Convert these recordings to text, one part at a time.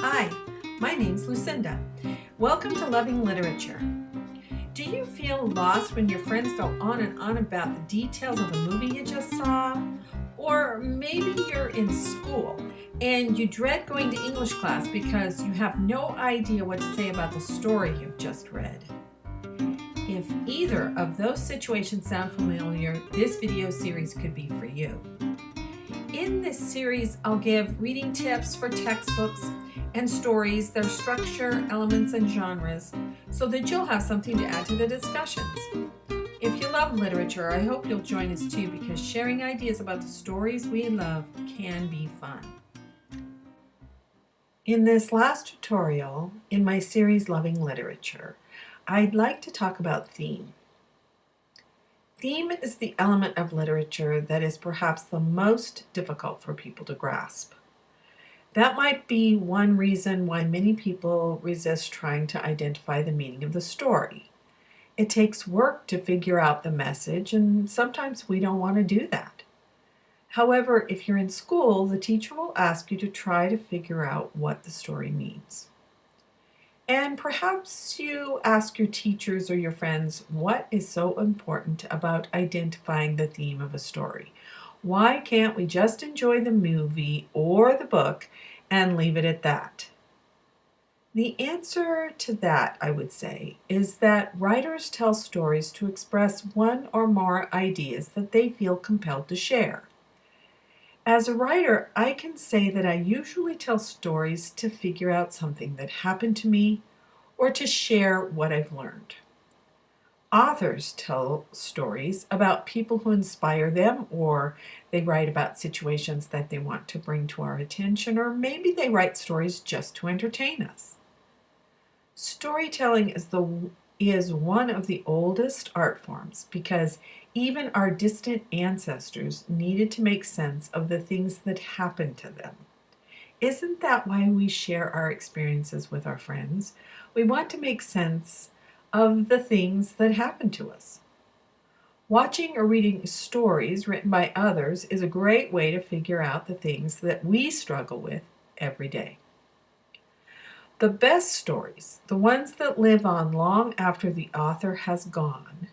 Hi, my name's Lucinda. Welcome to Loving Literature. Do you feel lost when your friends go on and on about the details of the movie you just saw? Or maybe you're in school and you dread going to English class because you have no idea what to say about the story you've just read. If either of those situations sound familiar, this video series could be for you. In this series, I'll give reading tips for textbooks and stories, their structure, elements, and genres, so that you'll have something to add to the discussions. If you love literature, I hope you'll join us too, because sharing ideas about the stories we love can be fun. In this last tutorial in my series Loving Literature, I'd like to talk about theme. Theme is the element of literature that is perhaps the most difficult for people to grasp. That might be one reason why many people resist trying to identify the meaning of the story. It takes work to figure out the message, and sometimes we don't want to do that. However, if you're in school, the teacher will ask you to try to figure out what the story means. And perhaps you ask your teachers or your friends, what is so important about identifying the theme of a story? Why can't we just enjoy the movie or the book and leave it at that? The answer to that, I would say, is that writers tell stories to express one or more ideas that they feel compelled to share. As a writer, I can say that I usually tell stories to figure out something that happened to me or to share what I've learned. Authors tell stories about people who inspire them, or they write about situations that they want to bring to our attention, or maybe they write stories just to entertain us. Storytelling is one of the oldest art forms because even our distant ancestors needed to make sense of the things that happened to them. Isn't that why we share our experiences with our friends? We want to make sense of the things that happen to us. Watching or reading stories written by others is a great way to figure out the things that we struggle with every day. The best stories, the ones that live on long after the author has gone,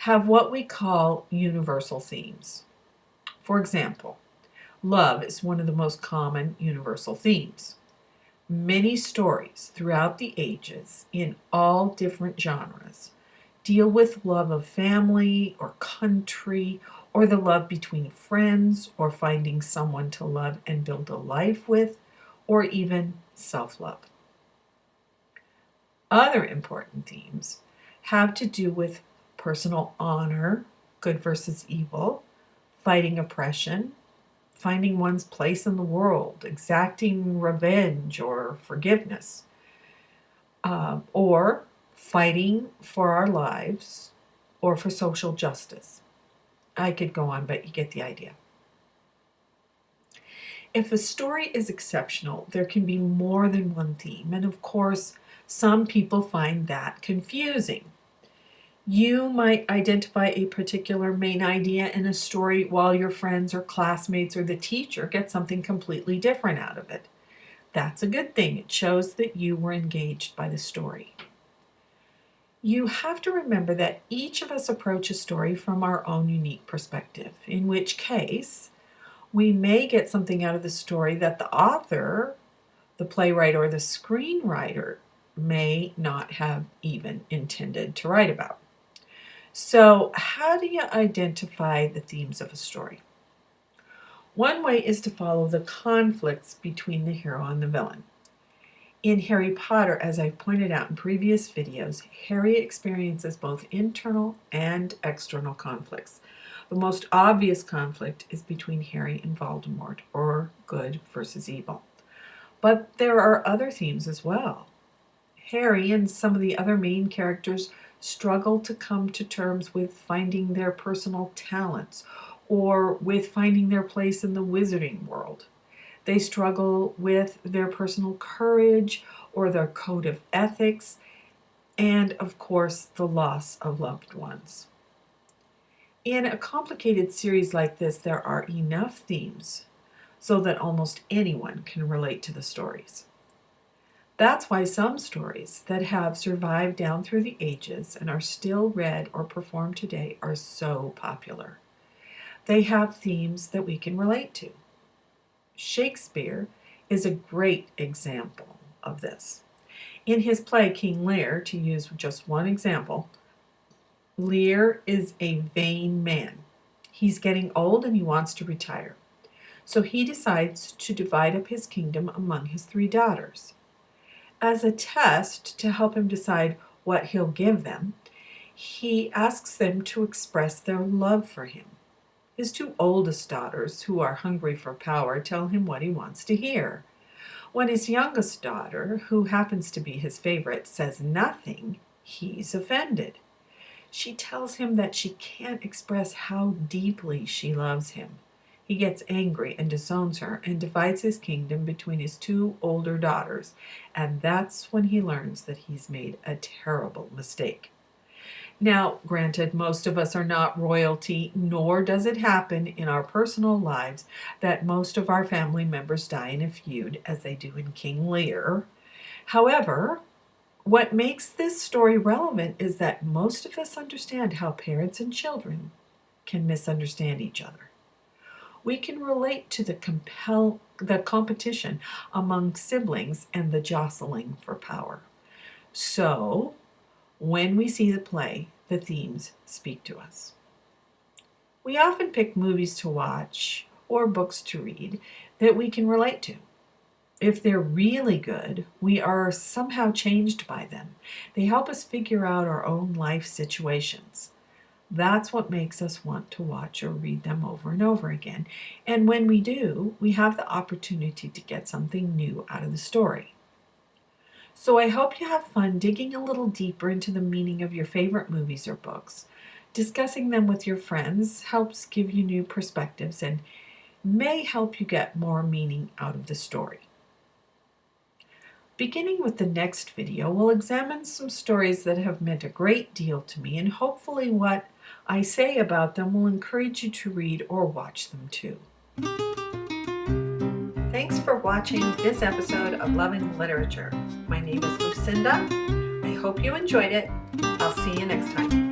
have what we call universal themes. For example, love is one of the most common universal themes. Many stories throughout the ages, in all different genres, deal with love of family or country, or the love between friends, or finding someone to love and build a life with, or even self-love. Other important themes have to do with personal honor, good versus evil, fighting oppression, finding one's place in the world, exacting revenge or forgiveness, or fighting for our lives or for social justice. I could go on, but you get the idea. If a story is exceptional, there can be more than one theme, and of course, some people find that confusing. You might identify a particular main idea in a story while your friends or classmates or the teacher get something completely different out of it. That's a good thing. It shows that you were engaged by the story. You have to remember that each of us approach a story from our own unique perspective, in which case we may get something out of the story that the author, the playwright, or the screenwriter may not have even intended to write about. So, how do you identify the themes of a story? One way is to follow the conflicts between the hero and the villain. In Harry Potter, as I've pointed out in previous videos, Harry experiences both internal and external conflicts. The most obvious conflict is between Harry and Voldemort, or good versus evil. But there are other themes as well. Harry and some of the other main characters struggle to come to terms with finding their personal talents or with finding their place in the wizarding world. They struggle with their personal courage or their code of ethics, and of course, the loss of loved ones. In a complicated series like this, there are enough themes so that almost anyone can relate to the stories. That's why some stories that have survived down through the ages and are still read or performed today are so popular. They have themes that we can relate to. Shakespeare is a great example of this. In his play King Lear, to use just one example, Lear is a vain man. He's getting old and he wants to retire. So he decides to divide up his kingdom among his 3 daughters. As a test to help him decide what he'll give them, he asks them to express their love for him. His 2 oldest daughters, who are hungry for power, tell him what he wants to hear. When his youngest daughter, who happens to be his favorite, says nothing, he's offended. She tells him that she can't express how deeply she loves him. He gets angry and disowns her and divides his kingdom between his 2 older daughters, and that's when he learns that he's made a terrible mistake. Now, granted, most of us are not royalty, nor does it happen in our personal lives that most of our family members die in a feud, as they do in King Lear. However, what makes this story relevant is that most of us understand how parents and children can misunderstand each other. We can relate to the competition among siblings and the jostling for power. So, when we see the play, the themes speak to us. We often pick movies to watch or books to read that we can relate to. If they're really good, we are somehow changed by them. They help us figure out our own life situations. That's what makes us want to watch or read them over and over again. And when we do, we have the opportunity to get something new out of the story. So I hope you have fun digging a little deeper into the meaning of your favorite movies or books. Discussing them with your friends helps give you new perspectives and may help you get more meaning out of the story. Beginning with the next video, we'll examine some stories that have meant a great deal to me, and hopefully what I say about them will encourage you to read or watch them too. Thanks for watching this episode of Loving Literature. My name is Lucinda. I hope you enjoyed it. I'll see you next time.